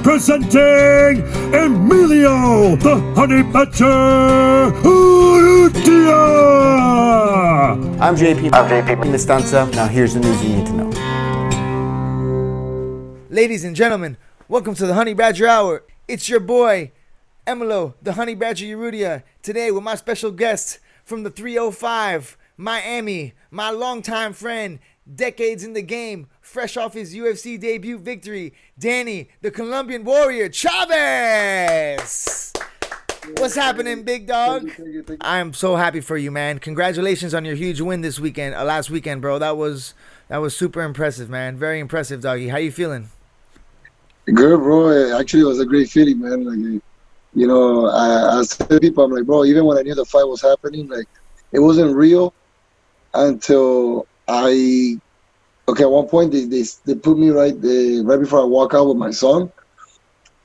Presenting Emilio, the Honey Badger Urrutia! I'm JP Mestanza. Now here's the news you need to know. Ladies and gentlemen, welcome to the Honey Badger Hour. It's your boy, Emilio, the Honey Badger Urrutia. Today with my special guest from the 305, Miami, my longtime friend, decades in the game, fresh off his UFC debut victory, Danny, the Colombian warrior, Chavez! What's happening, big dog? Thank you. I am so happy for you, man. Congratulations on your huge win this weekend, last weekend, bro. That was super impressive, man. Very impressive, doggy. How you feeling? Good, bro. Actually, it was a great feeling, man. Like, you know, I said to people, I'm like, bro, even when I knew the fight was happening, like, it wasn't real until at one point they put me right before I walk out with my son.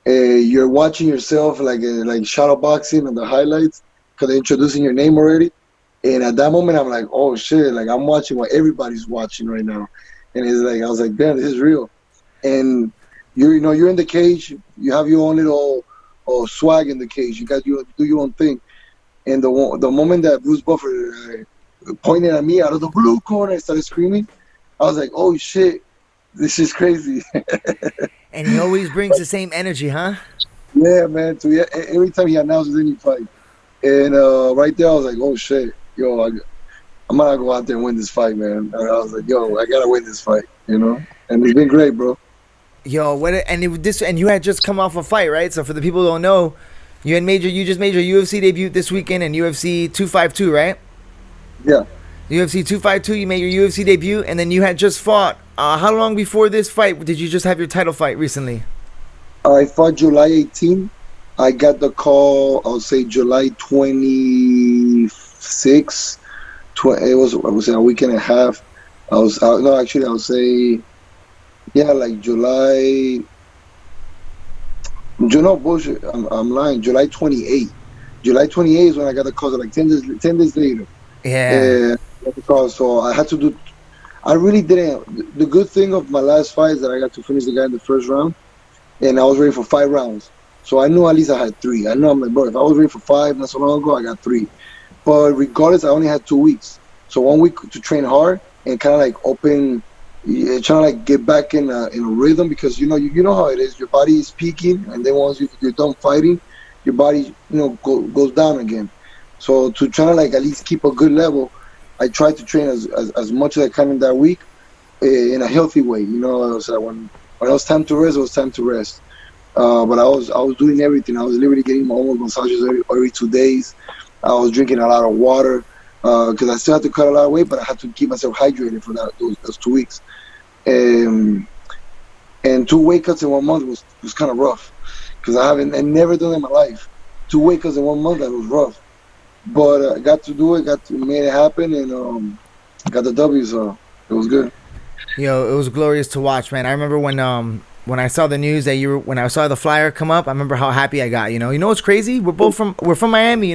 You're watching yourself like shadow boxing on the highlights because they're introducing your name already. And at that moment, I'm like, oh shit, like I'm watching what everybody's watching right now. And it's like, I was like, damn, this is real. And you're in the cage. You have your own little swag in the cage. You got do your own thing. And the moment that Bruce Buffer pointed at me out of the blue corner and started screaming, I was like, oh shit, this is crazy. And he always brings the same energy, huh? Yeah, man. So every time he announces any fight, and right there I was like, oh shit, yo, I'm gonna go out there and win this fight, man. And I was like, yo, I gotta win this fight, you know. And it's been great, bro. Yo, and you had just come off a fight, right? So for the people who don't know, you just made your UFC debut this weekend in UFC 252, right? Yeah. UFC 252, you made your UFC debut, and then you had just fought. How long before this fight did you just have your title fight recently? I fought July 18. I got the call, I'll say July 26. It was a week and a half. I'll say, yeah, like July. You know, bullshit. I'm lying. July 28. July 28 is when I got the call. Like 10 days later. Yeah. So I had to do. I really didn't. The good thing of my last fight is that I got to finish the guy in the first round, and I was ready for 5 rounds. So I knew at least I had 3. I know I'm like, bro, if I was ready for 5 not so long ago, I got 3. But regardless, I only had 2 weeks. So 1 week to train hard and kind of like trying to like get back in a rhythm, because you know how it is. Your body is peaking, and then once you're done fighting, your body goes down again. So to try to like at least keep a good level, I tried to train as much as I can in that week in a healthy way. So when it was time to rest, it was time to rest. But I was doing everything. I was literally getting my own massages every 2 days. I was drinking a lot of water because I still had to cut a lot of weight, but I had to keep myself hydrated for those 2 weeks. And 2 weight cuts in 1 month was kind of rough, because I never done it in my life. 2 weight cuts in 1 month, that was rough. But I got to do it, made it happen, and got the W, so it was good. Yo, it was glorious to watch, man. I remember when I saw the news that when I saw the flyer come up, I remember how happy I got. You know what's crazy? We're from Miami,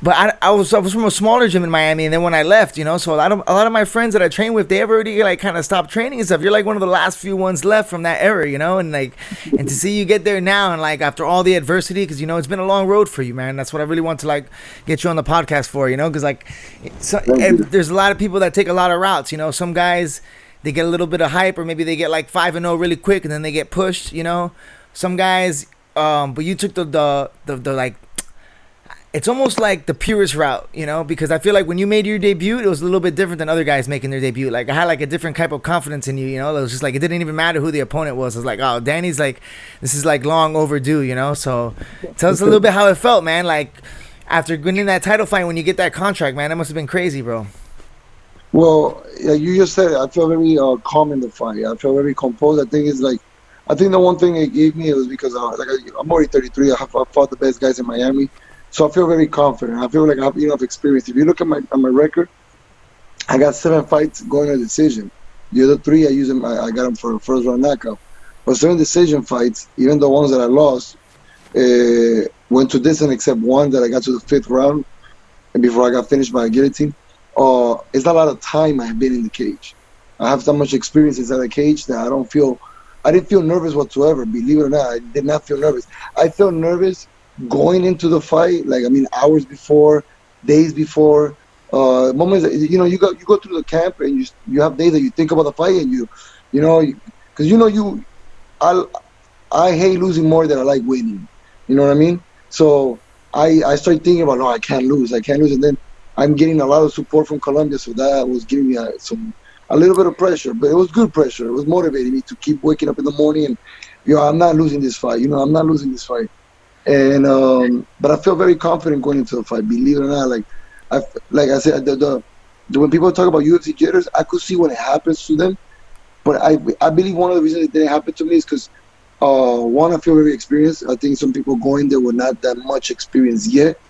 but I was from a smaller gym in Miami, and then when I left, so a lot of my friends that I train with, they have already like kind of stopped training and stuff. You're like one of the last few ones left from that era, and to see you get there now, and like after all the adversity, because it's been a long road for you, man. That's what I really want to like get you on the podcast for, because like there's a lot of people that take a lot of routes. Some guys, they get a little bit of hype, or maybe they get like 5-0 really quick, and then they get pushed. Some guys, but you took the like. It's almost like the purest route, because I feel like when you made your debut, it was a little bit different than other guys making their debut. Like, I had like a different type of confidence in you, It was just like, it didn't even matter who the opponent was. It was like, oh, Danny's like, this is like long overdue, So tell us a little bit how it felt, man. Like, after winning that title fight, when you get that contract, man, that must have been crazy, bro. Well, yeah, you just said it. I felt very calm in the fight. I felt very composed. I think the one thing it gave me, it was because I'm already 33. I fought the best guys in Miami. So I feel very confident. I feel like I have enough experience. If you look at my record, I got 7 fights going to decision. The other 3 I got them for a first round knockout. But 7 decision fights, even the ones that I lost, went to decision, except one that I got to the 5th round, and before I got finished by a guillotine. It's not a lot of time I have been in the cage. I have so much experience inside the cage that I don't feel I didn't feel nervous whatsoever. Believe it or not, I did not feel nervous. I felt nervous going into the fight, like, I mean, hours before, days before, moments. You know, you go through the camp and you have days that you think about the fight, and you know, because I hate losing more than I like winning. You know what I mean? So I started thinking about, no, I can't lose, and then I'm getting a lot of support from Colombia, so that was giving me a little bit of pressure, but it was good pressure. It was motivating me to keep waking up in the morning and, I'm not losing this fight. I'm not losing this fight. And but I feel very confident going into the fight. Believe it or not, like I said, when people talk about UFC jitters, I could see when it happens to them. But I believe one of the reasons it didn't happen to me is because one, I feel very experienced. I think some people going there were not that much experience yet.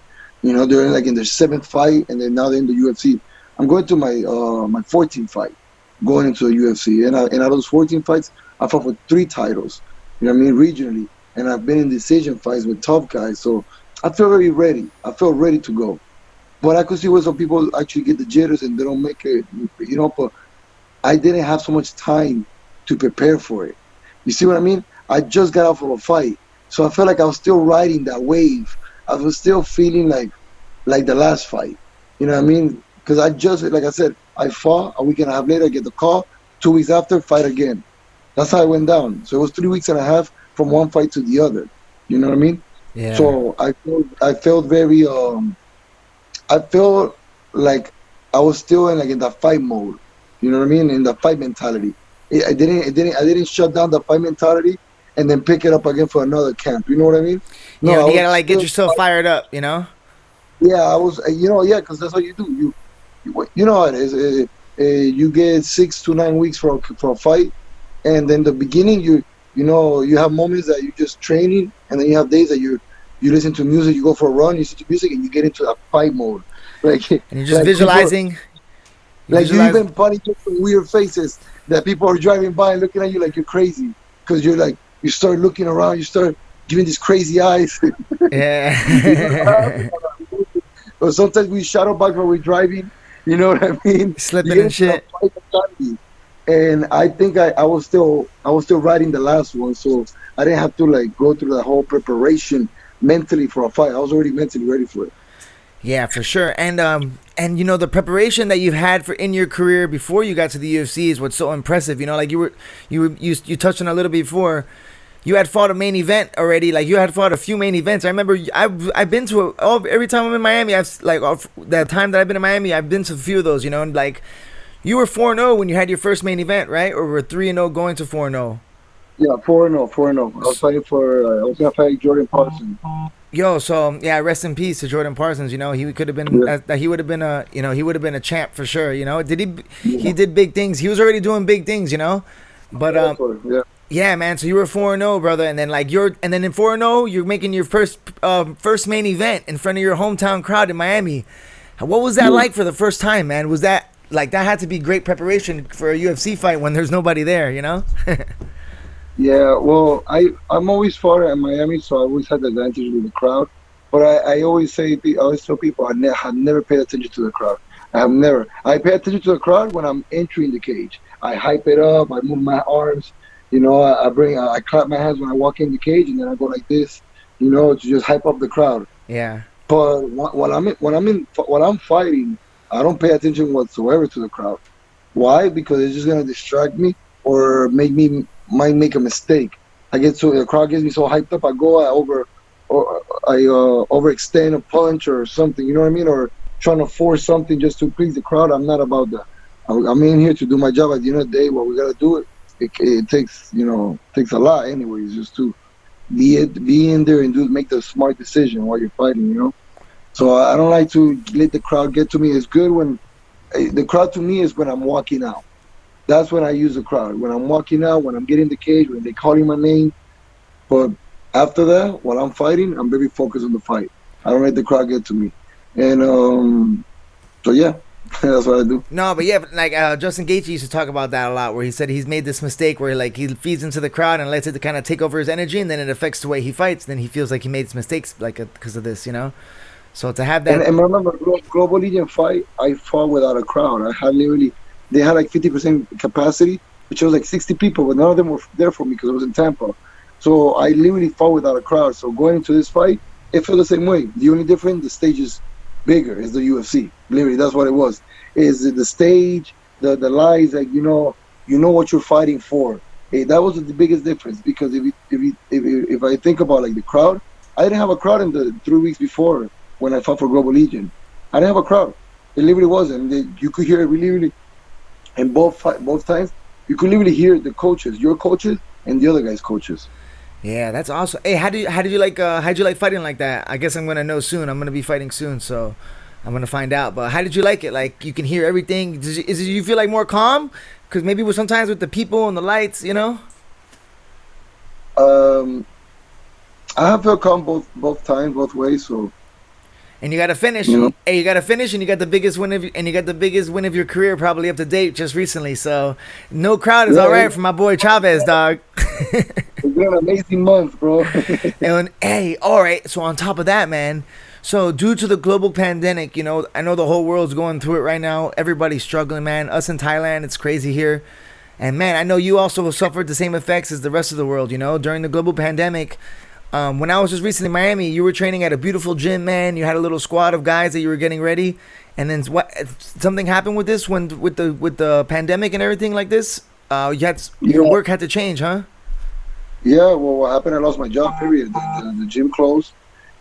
They're like in their 7th fight, and then now they're in the UFC. I'm going to my 14th fight, going into the UFC, and out of those 14 fights, I fought for 3 titles. You know what I mean, regionally, and I've been in decision fights with tough guys. So I feel very ready. I feel ready to go. But I could see where some people actually get the jitters and they don't make it. But I didn't have so much time to prepare for it. You see what I mean? I just got out of a fight, so I felt like I was still riding that wave. I was still feeling like the last fight. You know what I mean? Because I just, like I said, I fought. A week and a half later, I get the call. 2 weeks after, fight again. That's how I went down. So it was 3 weeks and a half from one fight to the other. You know what I mean? Yeah. So I felt very I felt like I was still in that fight mode. You know what I mean? In the fight mentality. I didn't shut down the fight mentality and then pick it up again for another camp. You know what I mean? No, you gotta get yourself fired up. Yeah, I was. Because that's what you do. You know how it is. You get 6 to 9 weeks for a fight, and then the beginning you have moments that you're just training, and then you have days that you listen to music, you go for a run, you listen to music, and you get into a fight mode. And you're just visualizing. You even funny some weird faces that people are driving by and looking at you like you're crazy, because you start looking around, you start giving these crazy eyes. Yeah. But sometimes we shadow back when we're driving. You know what I mean? Slipping and shit. And I think I was still riding the last one, so I didn't have to go through the whole preparation mentally for a fight. I was already mentally ready for it. Yeah, for sure. And the preparation that you've had in your career before you got to the UFC is what's so impressive. Like you touched on a little bit before. You had fought a main event already. Like, you had fought a few main events. I remember I've been to every time I'm in Miami. That time that I've been in Miami, I've been to a few of those. And you were 4-0 when you had your first main event, right? Or were 3-0 going to 4-0? Yeah, 4-0. I was fighting I was gonna fight Jordan Parsons. Yo, so yeah, rest in peace to Jordan Parsons. He could have been, he would have been he would have been a champ for sure. He did big things. He was already doing big things. But yeah, man. So you were 4-0, brother, and then in 4-0, you're making your first main event in front of your hometown crowd in Miami. What was that like for the first time, man? Was that that had to be great preparation for a UFC fight when there's nobody there, Yeah, well, I'm always fought in Miami, so I always had the advantage with the crowd. But I always tell people I have never paid attention to the crowd. I have never. I pay attention to the crowd when I'm entering the cage. I hype it up. I move my arms. I clap my hands when I walk in the cage, and then I go like this, to just hype up the crowd. Yeah. But when I'm fighting, I don't pay attention whatsoever to the crowd. Why? Because it's just gonna distract me or might make a mistake. The crowd gets me so hyped up, I overextend a punch or something. You know what I mean? Or trying to force something just to please the crowd. I'm not about that. I'm in here to do my job. At the end of the day, what we gotta do it takes a lot anyways, just to be in there and make the smart decision while you're fighting. So I don't like to let the crowd get to me. It's good when the crowd to me is when I'm walking out. That's when I use the crowd. When I'm walking out, when I'm getting the cage, when they calling my name. But after that, while I'm fighting, I'm very focused on the fight. I don't let the crowd get to me. And so yeah. That's what I do. No, but yeah, Justin Gaethje used to talk about that a lot, where he said he's made this mistake where he feeds into the crowd and lets it to kind of take over his energy, and then it affects the way he fights. Then he feels like he made his mistakes because of this, So to have that. And remember, Global Legion fight, I fought without a crowd. They had 50% capacity, which was like 60 people, but none of them were there for me because I was in Tampa. So I literally fought without a crowd. So going into this fight, it felt the same way. The only difference, the stage is bigger. Is the UFC. Literally, that's what it was. Is the stage, the lights, like you know what you're fighting for. That was the biggest difference, because if I think about like the crowd, I didn't have a crowd in the 3 weeks before when I fought for Global Legion. I didn't have a crowd. It literally wasn't. You could hear it really, and both times you could literally hear the coaches, your coaches, and the other guys' coaches. Yeah, that's awesome. Hey, how'd you like fighting like that? I guess I'm gonna know soon. I'm gonna be fighting soon, so I'm gonna find out. But how did you like it? Like, you can hear everything. You feel like more calm? Because maybe sometimes with the people and the lights, you know. I have felt calm both times, both ways. So. And you got to finish. You know? Hey, you got to finish, and you got the biggest win of your career probably up to date just recently. So no crowd is all right for my boy Chavez, dog. It's been an amazing month, bro. And hey, all right. So on top of that, man. So due to the global pandemic, you know, I know the whole world's going through it right now. Everybody's struggling, man. Us in Thailand, it's crazy here. And man, I know you also suffered the same effects as the rest of the world, you know, during the global pandemic. When I was just recently in Miami, you were training at a beautiful gym, man. You had a little squad of guys that you were getting ready. And then something happened with this with the pandemic and everything like this. Your work had to change, huh? Yeah, well, what happened, I lost my job, period. The gym closed,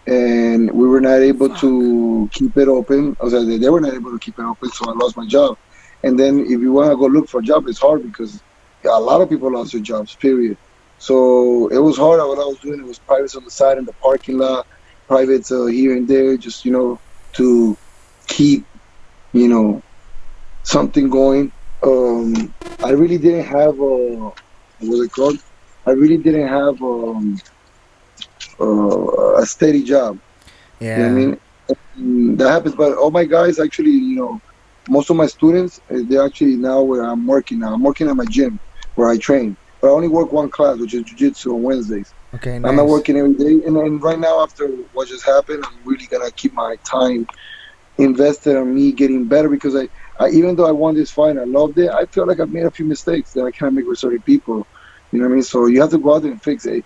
and we were not able to keep it open. They were not able to keep it open, so I lost my job. And then if you want to go look for a job, it's hard because a lot of people lost their jobs, period. So it was hard. What I was doing, it was privates on the side in the parking lot, privates here and there, just, to keep, something going. I really didn't have what was it called? I really didn't have a steady job. Yeah. You know what I mean? And that happens, but all my guys actually, most of my students, they're actually now where I'm working now. I'm working at my gym where I train. But I only work one class, which is jiu-jitsu on Wednesdays. Okay, nice. I'm not working every day. And right now, after what just happened, I'm really going to keep my time invested on me getting better, because I even though I won this fight and I loved it, I feel like I've made a few mistakes that I can't make with certain people. You know what I mean? So you have to go out there and fix it.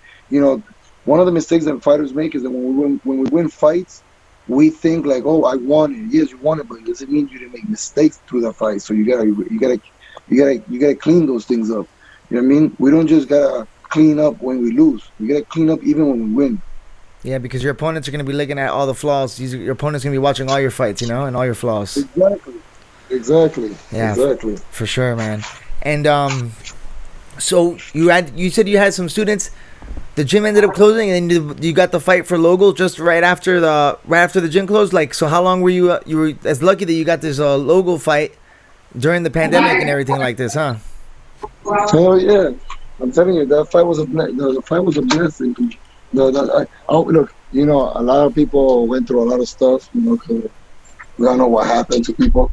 One of the mistakes that fighters make is that when we win fights, we think like, oh, I won it. Yes, you won it, but it doesn't mean you didn't make mistakes through that fight. So you gotta clean those things up. You know what I mean? We don't just gotta clean up when we lose. We gotta clean up even when we win. Yeah, because your opponents are gonna be looking at all the flaws. Your opponent's gonna be watching all your fights, and all your flaws. Exactly. Yeah, exactly. For sure, man. And so you said you had some students. The gym ended up closing, and then you got the fight for Local just right after the gym closed. Like, so how long were you? You were as lucky that you got this Local fight during the pandemic and everything like this, huh? Hell yeah! I'm telling you, that fight was a blessing. Look, a lot of people went through a lot of stuff. 'Cause we don't know what happened to people.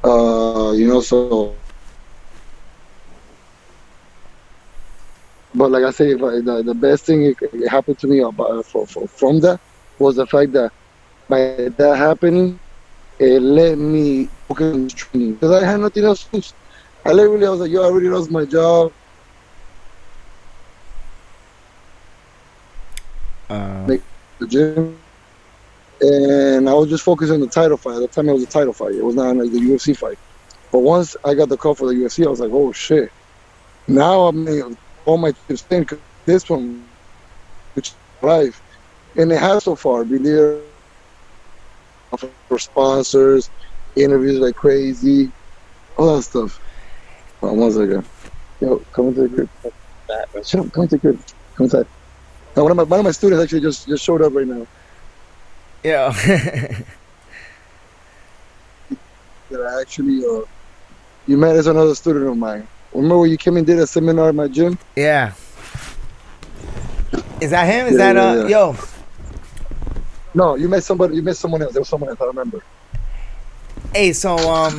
So. But like I say, the best thing it happened to me from that was the fact that by that happening, it let me focus on training, because I had nothing else to lose. I was like, I already lost my job. Make the gym, and I was just focused on the title fight. At the time, it was a title fight. It was not like the UFC fight. But once I got the call for the UFC, I was like, oh shit! Now I'm all my tips in, because this one, which is life, and it has so far been there for sponsors, interviews like crazy, all that stuff. Hold on 1 second. Yo, come into the crib. Shut up, come into the crib. Come inside. Now, one of my students actually just showed up right now. Yeah. That I actually, you met as another student of mine. Remember when you came and did a seminar at my gym? Yeah. Is that him? Yeah. Yo? No, you met somebody. You met someone else. There was someone else. I remember. Hey, so all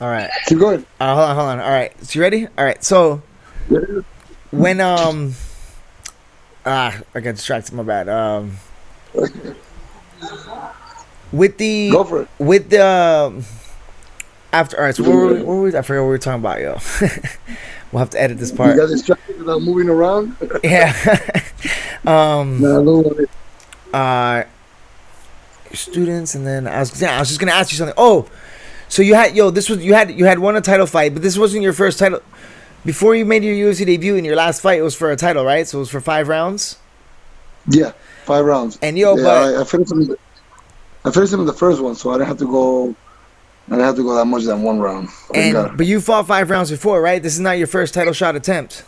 right. Keep going. Hold on. All right. So you ready? All right. So when I got distracted. My bad. Go for it. After, all right, so I forgot what we were talking about, yo. We'll have to edit this You part. got distracted without moving around? Yeah. No, don't worry. Students, and then I was just gonna ask you something. Oh, so you had you had won a title fight, but this wasn't your first title. Before you made your UFC debut, in your last fight, it was for a title, right? So it was for 5 rounds. Yeah, 5 rounds. And yo, yeah, but I finished him. I finished him in the first one, so I didn't have to go. I didn't have to go that much than 1 round. Thank God. but you fought 5 rounds before, right? This is not your first title shot attempt.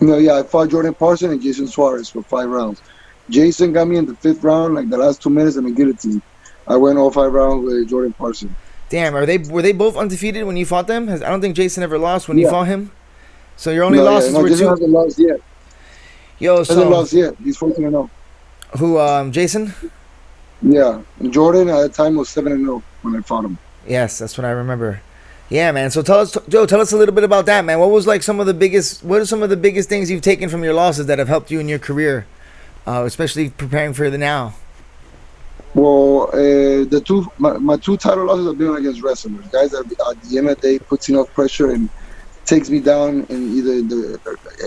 No, yeah, I fought Jordan Parson and Jason Suarez for 5 rounds. Jason got me in the 5th round, like the last 2 minutes, and the guillotine. I went all 5 rounds with Jordan Parson. Damn, were they both undefeated when you fought them? I don't think Jason ever lost when you fought him. So your only losses were Jason 2. hasn't lost yet. Yo, Hasn't lost yet. He's 14-0. Who? Jason? Yeah, and Jordan at the time was 7-0 when I fought him. Yes, that's what I remember. Yeah, man. So tell us, Joe. Tell us a little bit about that, man. What are some of the biggest things you've taken from your losses that have helped you in your career, especially preparing for the now? Well, my 2 title losses have been against wrestlers, guys that at the end of the day puts enough pressure and takes me down. And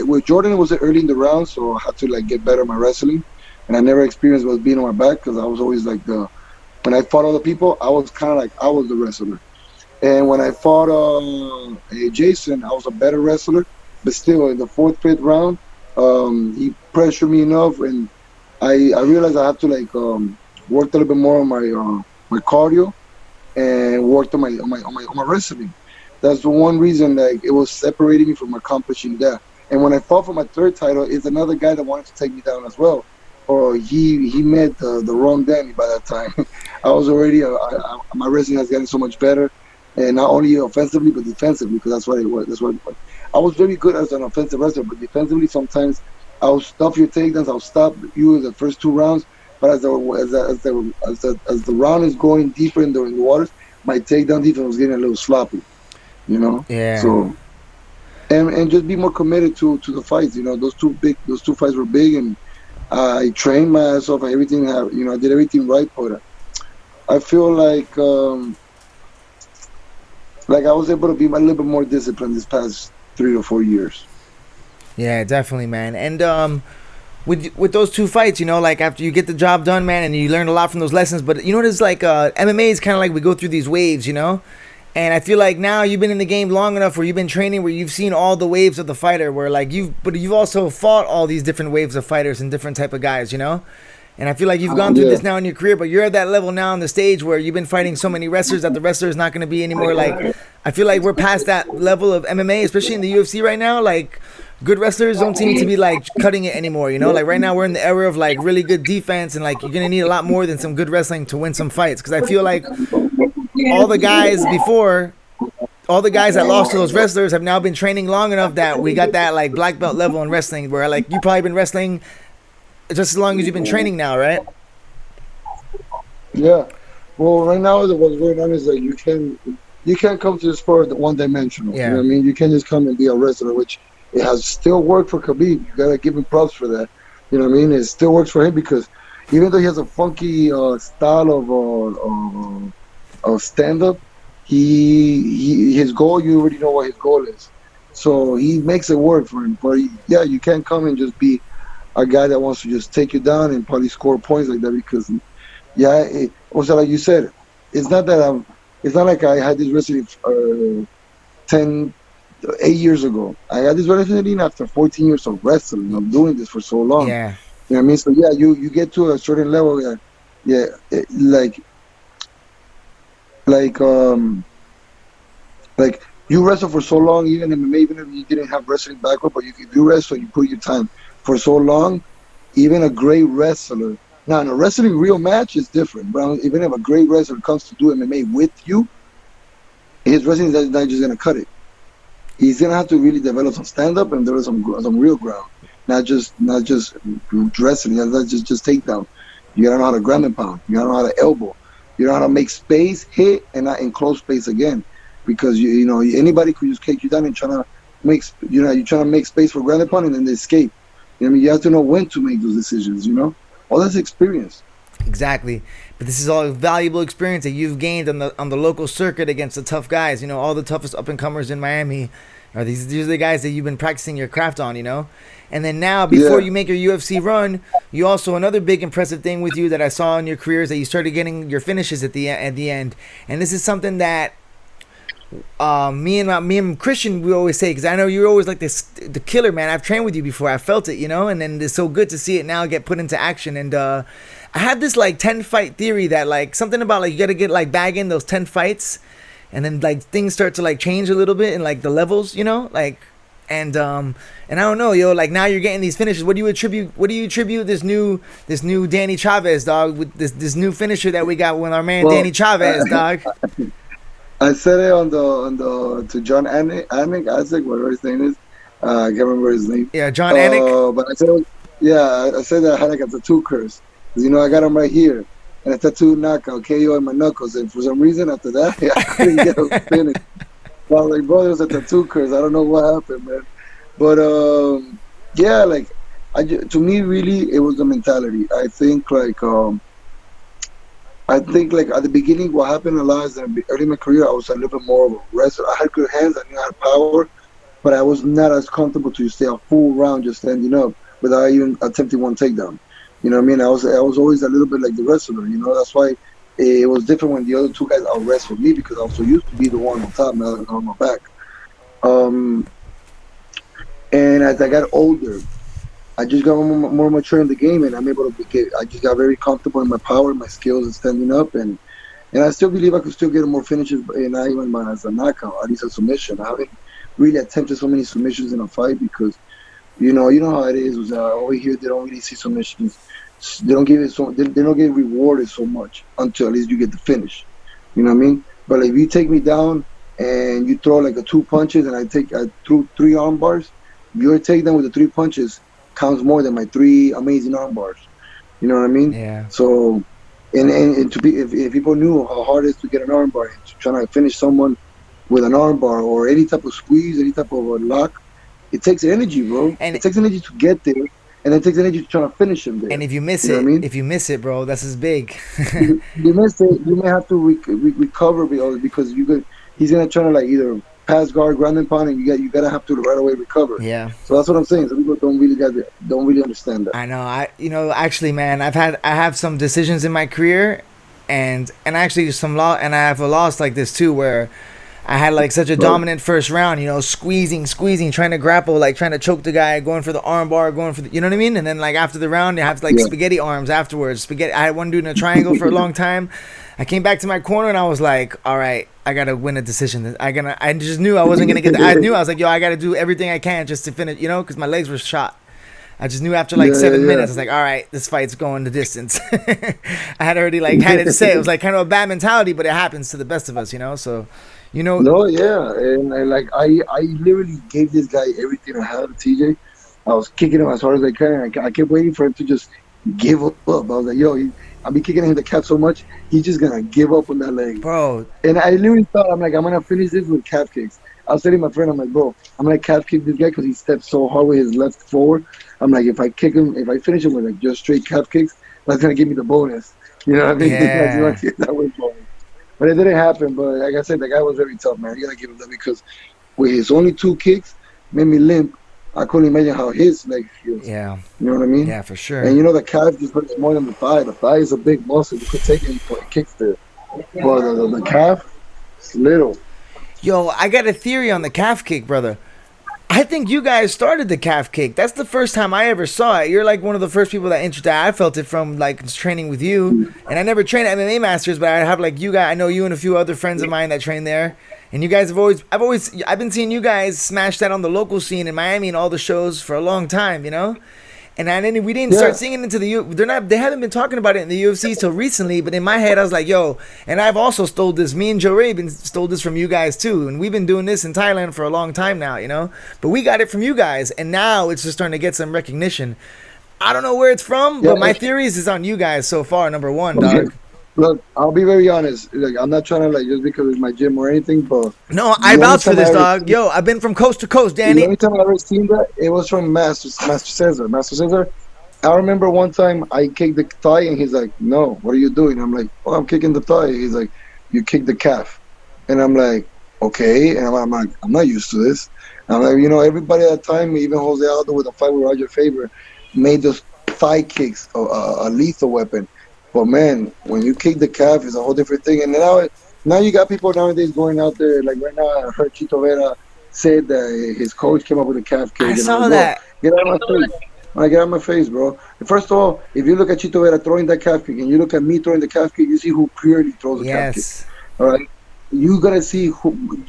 with Jordan, it was early in the round, so I had to like get better at my wrestling, and I never experienced was being on my back because I was always like when I fought other people, I was kind of like I was the wrestler. And when I fought Jason, I was a better wrestler, but still in the 4th, 5th round, he pressured me enough, and I realized I have to like work a little bit more on my cardio and worked on my wrestling. That's the one reason like it was separating me from accomplishing that. And when I fought for my 3rd title, it's another guy that wanted to take me down as well. Or he met the wrong Danny by that time. I was already my wrestling has gotten so much better. And not only offensively but defensively, because that's what it was. I was very good as an offensive wrestler, but defensively sometimes I'll stop your takedowns. I'll stop you in the first 2 rounds, but as the round is going deeper in the waters, my takedown defense was getting a little sloppy, you know. Yeah. So and just be more committed to the fights. You know, those two fights were big, and I trained my ass off. Everything, I did everything right, but I feel like I was able to be a little bit more disciplined this past 3 to 4 years. Yeah, definitely, man. And with those 2 fights, like after you get the job done, man, and you learn a lot from those lessons. But there's like MMA is kind of like we go through these waves, And I feel like now you've been in the game long enough where you've been training, where you've seen all the waves of the fighter, where like you've also fought all these different waves of fighters and different type of guys, And I feel like you've gone through this now in your career, but you're at that level now on the stage where you've been fighting so many wrestlers that the wrestler is not going to be anymore. Like, I feel like we're past that level of MMA, especially in the UFC right now. Like, good wrestlers don't seem to be like cutting it anymore, Like right now we're in the era of like really good defense, and like you're going to need a lot more than some good wrestling to win some fights. Because I feel like all the guys that lost to those wrestlers have now been training long enough that we got that like black belt level in wrestling, where like you probably been wrestling just as long as you've been training now, right? Yeah. Well, right now what's going on is that you can't come to the sport one-dimensional. Yeah. You know what I mean? You can't just come and be a wrestler, which it has still worked for Khabib. You gotta give him props for that. You know what I mean? It still works for him because even though he has a funky style of stand-up, his goal, you already know what his goal is. So he makes it work for him. But yeah, you can't come and just be a guy that wants to just take you down and probably score points like that, because also like you said, it's not like I had this wrestling 8 years ago. I had this wrestling after 14 years of wrestling. I'm doing this for so long. Yeah. You know what I mean? So yeah, you get to a certain level. Like you wrestle for so long, even MMA, even if you didn't have wrestling background, but if you wrestle, you put your time for so long, even a great wrestler. Now, in a wrestling real match is different, but even if a great wrestler comes to do MMA with you, his wrestling is not just going to cut it. He's going to have to really develop some stand-up and develop some real ground, not just wrestling, not just takedown. You got to know how to ground and pound. You got to know how to elbow. You know how to make space, hit, and not enclose space again. Because, anybody could just kick you down and you're trying to make space for ground and pound and then they escape. You have to know when to make those decisions, All that's experience. Exactly. But this is all valuable experience that you've gained on the local circuit against the tough guys. You know, all the toughest up and comers in Miami are these are the guys that you've been practicing your craft on. You know, and then now before you make your UFC run, you also another big impressive thing with you that I saw in your career is that you started getting your finishes at the end. And this is something that me and Christian we always say, because I know you're always like the killer, man. I've trained with you before, I felt it, you know, and then it's so good to see it now get put into action. And I had this like 10 fight theory that like something about like you gotta get like bag in those 10 fights, and then like things start to like change a little bit in like the levels, you know, like and I don't know, yo, like now you're getting these finishes. What do you attribute this new Danny Chavez, dog, with this new finisher that we got with our man Danny Chavez, dog? I said it on the to John Anik, Isaac, whatever his name is. I can't remember his name. Yeah, John Anik. But I said that I had like a tattoo curse. Cause, you know, I got him right here, and a tattoo knockout KO in my knuckles. And for some reason, after that, I couldn't get him finished. So I was like, bro, there was a tattoo curse. I don't know what happened, man. But yeah, like to me, really, it was the mentality. I think like at the beginning, what happened a lot is that early in my career, I was a little bit more of a wrestler. I had good hands, I knew I had power, but I was not as comfortable to stay a full round just standing up without even attempting one takedown. You know what I mean? I was always a little bit like the wrestler, you know? That's why it was different when the other two guys out wrestled me, because I was so used to be the one on top, not on my back. And as I got older, I just got more mature in the game, and I'm able to I just got very comfortable in my power, my skills, and standing up, and I still believe I could still get more finishes, and not even as a knockout, at least a submission. I haven't really attempted so many submissions in a fight because, you know how it is. Over here, they don't really see submissions. They don't give it they don't get rewarded so much until at least you get the finish. You know what I mean? But if you take me down and you throw like 2 punches, and I threw 3 arm bars, your takedown with the 3 punches counts more than my 3 amazing arm bars. You know what I mean? Yeah. So, and to be, if people knew how hard it is to get an arm bar, and to try to finish someone with an arm bar or any type of squeeze, any type of a lock, it takes energy, bro. And it takes energy to get there, and it takes energy to try to finish him there. And if you miss you know it, what I mean? if you miss it, bro, that's as big. You miss it, you may have to recover because he's gonna try to like either pass guard, ground and pound, and you gotta have to right away recover. Yeah. So that's what I'm saying. Some people don't really understand that. I know. Actually, man, I have some decisions in my career, and actually I have a loss like this too, where I had like such a dominant first round, you know, squeezing, trying to grapple, like trying to choke the guy, going for the arm bar, going for the, you know what I mean? And then like after the round, you have like spaghetti arms afterwards. I had one dude in a triangle for a long time. I came back to my corner and I was like, all right, I gotta win a decision. I just knew I wasn't gonna get. I was like, yo, I gotta do everything I can just to finish, you know, because my legs were shot. I just knew after like 7 minutes, I was like, all right, this fight's going the distance. I had already like had it to say. It was like kind of a bad mentality, but it happens to the best of us, you know. So, you know. No, yeah, and I literally gave this guy everything I had, TJ. I was kicking him as hard as I can. I kept waiting for him to just give up. I was like, yo, I've been kicking him the calf so much, he's just gonna give up on that leg, bro. And I literally thought, I'm gonna finish this with calf kicks. I was telling my friend, I'm like, bro, I'm gonna calf kick this guy because he steps so hard with his left forward. I'm like, if I finish him with like just straight calf kicks, that's gonna give me the bonus. You know what I mean? Yeah. That was bonus. But it didn't happen. But like I said, the guy was very tough, man. You gotta give him that, because with his only 2 kicks, made me limp. I couldn't imagine how his leg feels. Yeah. You know what I mean? Yeah, for sure. And you know the calf just hurts more than the thigh. The thigh is a big muscle. You could take any kicks there. But the calf, it's little. Yo, I got a theory on the calf kick, brother. I think you guys started the calf kick. That's the first time I ever saw it. You're like one of the first people that I felt it from, like training with you. And I never trained at MMA Masters, but I have like you guys. I know you and a few other friends of mine that train there. And you guys I've been seeing you guys smash that on the local scene in Miami and all the shows for a long time, you know. And we didn't start seeing it into the they haven't been talking about it in the UFC till recently. But in my head, I was like, yo, and I've also stole this. Me and Joe Ray stole this from you guys too, and we've been doing this in Thailand for a long time now, you know. But we got it from you guys, and now it's just starting to get some recognition. I don't know where it's from, but my theories is on you guys so far. Number one, dog. Look, I'll be very honest. Like, I'm not trying to like just because it's my gym or anything, but no, I vouch for this, dog. Yo, I've been from coast to coast, Danny. The only time I ever seen that, it was from Master Cesar. Master Cesar, I remember one time I kicked the thigh, and he's like, "No, what are you doing?" I'm like, "Oh, I'm kicking the thigh." He's like, "You kicked the calf," and I'm like, "Okay," and I'm like, "I'm not used to this." And I'm like, everybody at the time, even Jose Aldo with a fight with Roger Faber, made those thigh kicks a lethal weapon. But man, when you kick the calf, it's a whole different thing. And now you got people nowadays going out there. Like right now, I heard Chito Vera said that his coach came up with a calf kick. I And saw I'm like, that. bro, get out of my face. I get out of my face, bro. First of all, if you look at Chito Vera throwing that calf kick and you look at me throwing the calf kick, you see who purely throws the calf kick. Yes. All right? You got to see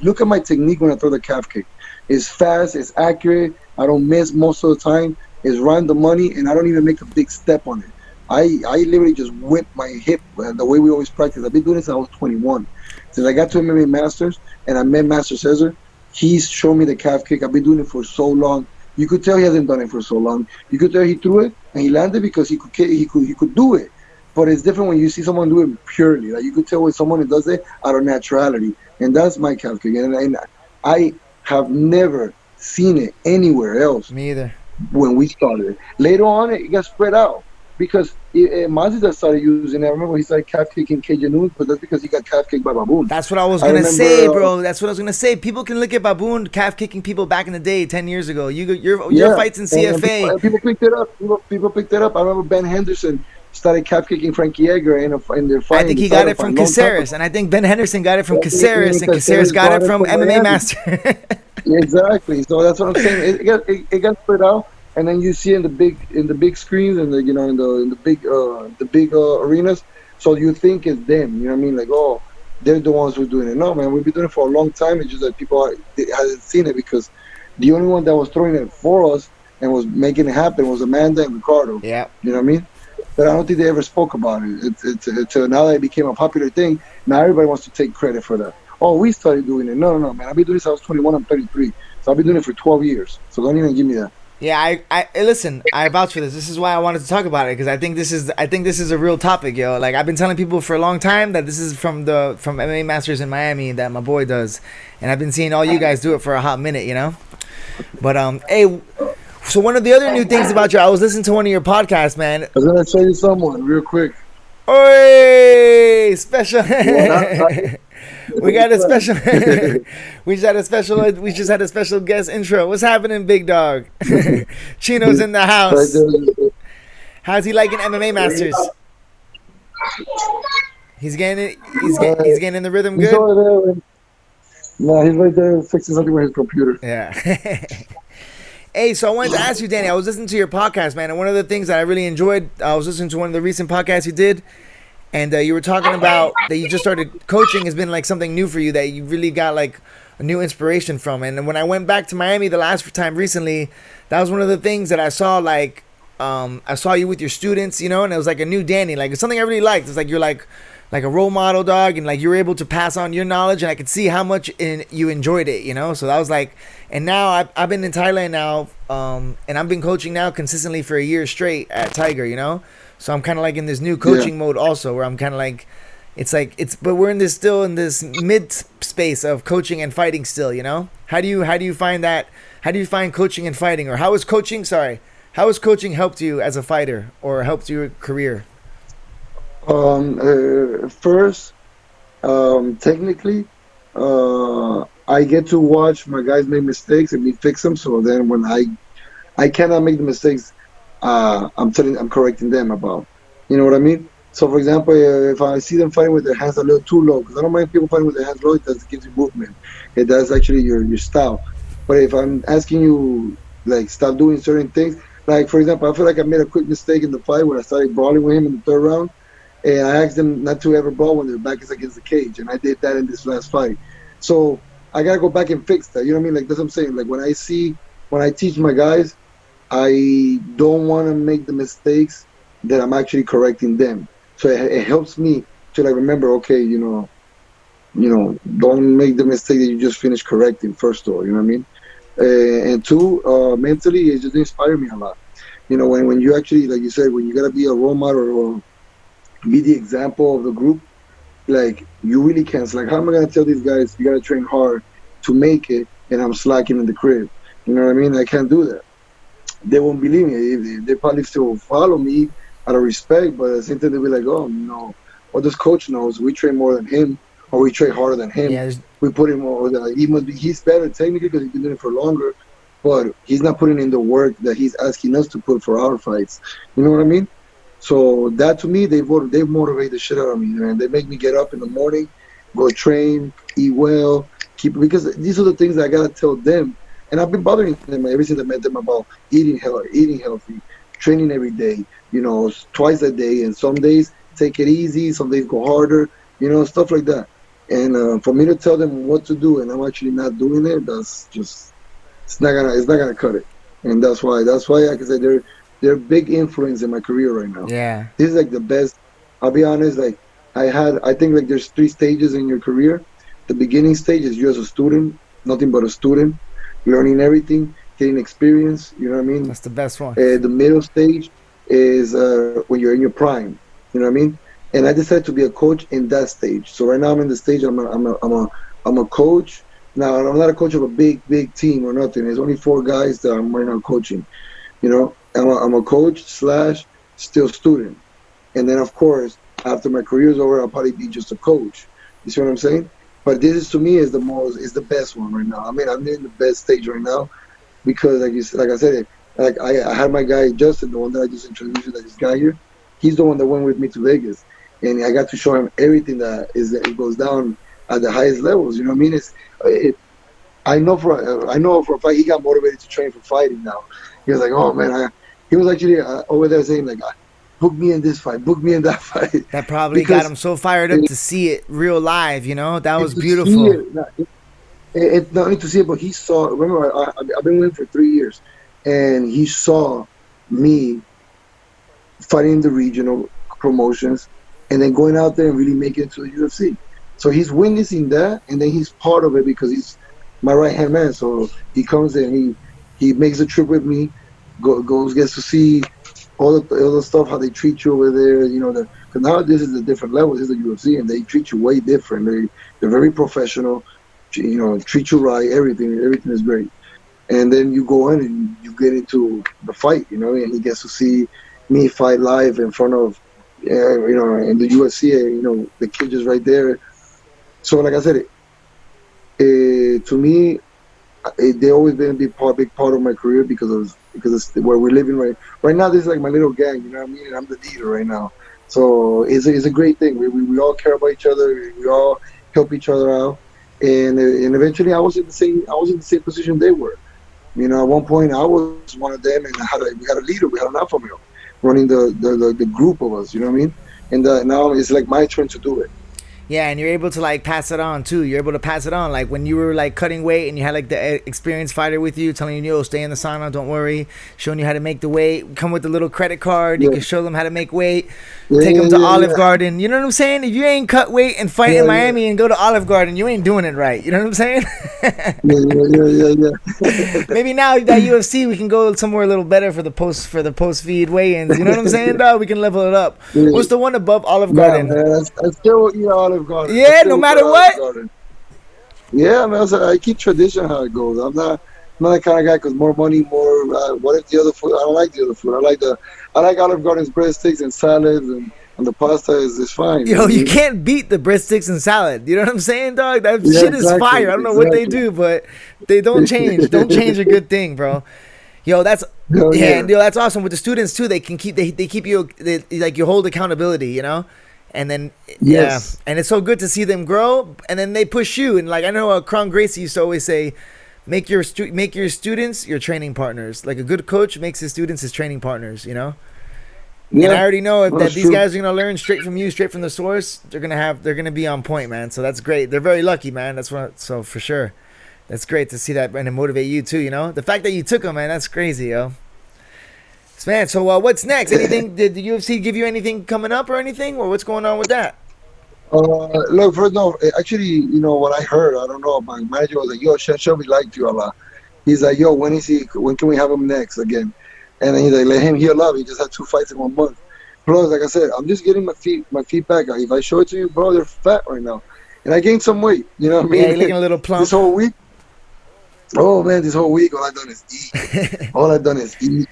look at my technique when I throw the calf kick. It's fast, it's accurate, I don't miss most of the time, it's right the money, and I don't even make a big step on it. I literally just whip my hip the way we always practice. I've been doing this since I was 21. Since I got to MMA Masters and I met Master Cesar, he's shown me the calf kick. I've been doing it for so long. You could tell he hasn't done it for so long. You could tell he threw it and he landed because he could do it. But it's different when you see someone do it purely. Like you could tell when someone does it out of naturality, and that's my calf kick. And I have never seen it anywhere else. Me either. When we started, later on it got spread out because Mazda started using it. I remember he started calf kicking Cajun, but that's because he got calf kicked by Baboon. That's what I was gonna say, bro. That's what I was gonna say. People can look at Baboon calf kicking people back in the day, 10 years ago. Your fights in CFA. And people picked it up. People picked it up. I remember Ben Henderson started calf kicking Frankie Edgar in their fight. I think he got it from Caceres, and I think Ben Henderson got it from Caceres, and Caceres got it from MMA Master. Exactly. So that's what I'm saying. It got spread out, and then you see in the big screens and in the big arenas. So you think it's them. You know what I mean? Like, oh, they're the ones who are doing it. No, man, we've been doing it for a long time. It's just that people hasn't seen it because the only one that was throwing it for us and was making it happen was Amanda and Ricardo. Yeah. You know what I mean? But I don't think they ever spoke about it. It's now that it became a popular thing, now everybody wants to take credit for that. Oh, we started doing it. No, man. I've been doing this since I was 21. I'm 33. So I've been doing it for 12 years. So don't even give me that. Yeah, I listen. I vouch for this. This is why I wanted to talk about it because I think this is a real topic, yo. Like I've been telling people for a long time that this is from MMA Masters in Miami that my boy does, and I've been seeing all you guys do it for a hot minute, you know. But hey, so one of the other new things about you, I was listening to one of your podcasts, man. I was gonna show you someone real quick. Oi, special. We got a special. we just had a special guest intro. What's happening, big dog? Chino's in the house. How's he liking MMA Masters? He's getting in the rhythm good. He's over there. No, he's right there fixing something with his computer. Yeah. Hey, so I wanted to ask you, Danny. I was listening to your podcast, man, and one of the things that I really enjoyed, I was listening to one of the recent podcasts you did. And you were talking about that you just started coaching has been like something new for you that you really got like a new inspiration from. And when I went back to Miami the last time recently, that was one of the things that I saw. Like I saw you with your students, you know, and it was like a new Danny. Like it's something I really liked. It's like you're like a role model, dog, and like you were able to pass on your knowledge, and I could see how much you enjoyed it, you know. So that was like, and now I've been in Thailand now, and I've been coaching now consistently for a year straight at Tiger, you know. So I'm kind of like in this new coaching mode also, where I'm kind of like, but we're still in this mid space of coaching and fighting still, you know. How do you find that? How do you find coaching and fighting, or how has coaching helped you as a fighter or helped your career? First, technically, I get to watch my guys make mistakes and me fix them. So then when I cannot make the mistakes, I'm correcting them about, you know what I mean? So for example, if I see them fighting with their hands a little too low, because I don't mind people fighting with their hands low, it gives you movement. It does actually your style. But if I'm asking you, like, stop doing certain things, like for example, I feel like I made a quick mistake in the fight when I started brawling with him in the third round, and I asked them not to ever brawl when their back is against the cage, and I did that in this last fight. So I gotta go back and fix that. You know what I mean? Like that's what I'm saying. Like when I teach my guys, I don't want to make the mistakes that I'm actually correcting them. So it helps me to like remember, okay, you know, don't make the mistake that you just finished correcting first of all, you know what I mean? And two, mentally, it just inspired me a lot. You know, when you actually, like you said, when you gotta be a role model or be the example of the group, like you really can't. It's like, how am I gonna tell these guys you gotta train hard to make it, and I'm slacking in the crib? You know what I mean? I can't do that. they won't believe me. They probably still follow me out of respect, but at the same time they'll be like, oh no, what this coach knows, we train more than him, or we train harder than him. Yeah, We put him more. He must be. He's better technically because he's been doing it for longer, but he's not putting in the work that he's asking us to put for our fights. You know what I mean? So that to me, they motivate the shit out of me, man. They make me get up in the morning, go train, eat well, because these are the things that I gotta tell them. And I've been bothering them ever since I met them about eating healthy, training every day, twice a day, and some days take it easy, some days go harder, stuff like that. And for me to tell them what to do and I'm actually not doing it, that's just it's not gonna cut it. And that's why I can say they're a big influence in my career right now. Yeah. This is like the best. I'll be honest, like I think like there's 3 stages in your career. The beginning stage is you as a student, nothing but a student, learning everything, getting experience, you know what I mean? That's the best one. The middle stage is when you're in your prime, you know what I mean? And I decided to be a coach in that stage. So right now I'm in the stage. I'm a coach. Now I'm not a coach of a big team or nothing. There's only 4 guys that I'm right now coaching. I'm a coach / still student. And then of course after my career is over, I'll probably be just a coach. You see what I'm saying? But this is to me is the best one right now. I mean, I'm in the best stage right now because like I said, like I had my guy Justin, the one that I just introduced you, that this guy here. He's the one that went with me to Vegas. And I got to show him everything that it goes down at the highest levels. You know what I mean? I know for a fact he got motivated to train for fighting now. He was like, oh man, he was actually over there saying like, book me in this fight, book me in that fight. That probably got him so fired up to see it real live. That was beautiful. It's not only to see it, but he saw. Remember, I've been with him for 3 years, and he saw me fighting the regional promotions, and then going out there and really making it to the UFC. So he's witnessing that, and then he's part of it because he's my right-hand man. So he comes in, he makes a trip with me, gets to see all the stuff, how they treat you over there. Because now this is a different level. This is the UFC, and they treat you way different. They're very professional. Treat you right. Everything is great. And then you go in and you get into the fight. And he gets to see me fight live in front of. In the UFC, the kid is right there. So, like I said, to me, they always been a big part of my career because it's where we're living right now. This is like my little gang, you know what I mean? And I'm the leader right now. So it's a great thing. We all care about each other. We all help each other out. And eventually, I was in the same position they were. At one point, I was one of them, and we had a leader. We had an alpha male running the group of us, you know what I mean? And now it's like my turn to do it. Yeah, and you're able to like pass it on too. You're able to pass it on. Like when you were like cutting weight and you had like the experienced fighter with you telling you, yo, stay in the sauna, don't worry, showing you how to make the weight, come with a little credit card, you can show them how to make weight, take them to Olive Garden. You know what I'm saying? If you ain't cut weight and fight in Miami and go to Olive Garden, you ain't doing it right. You know what I'm saying? Maybe now that UFC, we can go somewhere a little better for the post feed weigh-ins. You know what I'm saying, dog? We can level it up. What's the one above Olive Garden? Man, I still eat Olive Garden. Yeah, no matter what. Yeah, man. I keep tradition how it goes. I'm not that kind of guy because more money, more. What if the other food? I don't like the other food. I like Olive Garden's breadsticks and salads and the pasta is fine. Yo, you can't beat the breadsticks and salad. You know what I'm saying, dog? That shit is fire. I don't know what they do, but they don't change. Don't change a good thing, bro. Yo, that's that's awesome. With the students too, they keep you like you hold accountability, and then and it's so good to see them grow, and then they push you. And like I know Kron Gracie used to always say, make your students your training partners. Like a good coach makes his students his training partners. Yeah. And I already know that these guys are gonna learn straight from you, straight from the source. They're gonna be on point, man. So that's great. They're very lucky, man. So for sure, that's great to see that and to motivate you too. The fact that you took them, man, that's crazy, yo. Man, so what's next? Anything? Did the UFC give you anything coming up or anything, or what's going on with that? Look, first no, actually, what I heard, I don't know. My manager was like, "Yo, Shelby liked you a lot." He's like, "Yo, when can we have him next again?" And then he's like, "Let him heal up. He just had 2 fights in 1 month." Plus, like I said, I'm just getting my feedback. If I show it to you, bro, they're fat right now, and I gained some weight. You know what I mean? Yeah, you're looking a little plump. This whole week. Oh man, this whole week all I've done is eat. All I've done is eat.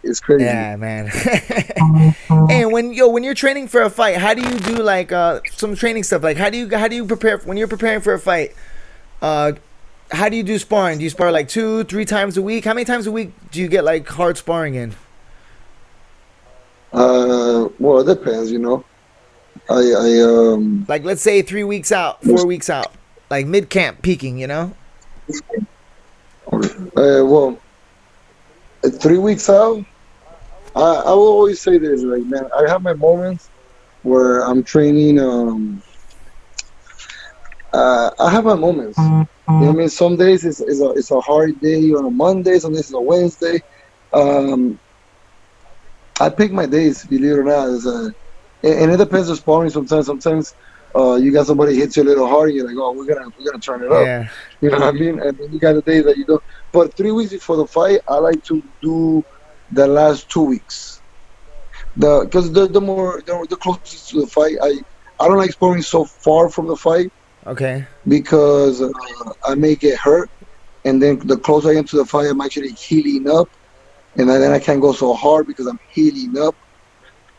It's crazy. Yeah, man. And when you're training for a fight, how do you do like some training stuff? Like how do you prepare when you're preparing for a fight? How do you do sparring? Do you spar like 2-3 times a week? How many times a week do you get like hard sparring in? Well, it depends, you know. I Like let's say 3 weeks out, 4 weeks out, like mid camp peaking, you know? well, 3 weeks out. I will always say this, like, man, I have my moments where I'm training. I have my moments. You know what I mean? Some days it's a hard day on a Monday. Some days it's a Wednesday. I pick my days, believe it or not. And it depends on sparring. Sometimes you got somebody hits you a little hard. You're like, oh, we're gonna turn it up. Yeah. You know what I mean? And then you got the days that you don't. But 3 weeks before the fight, I like to do the last 2 weeks. Because the closest to the fight, I don't like sparring so far from the fight. Okay. Because I may get hurt, and then the closer I am to the fight, I'm actually healing up, and then I can't go so hard because I'm healing up.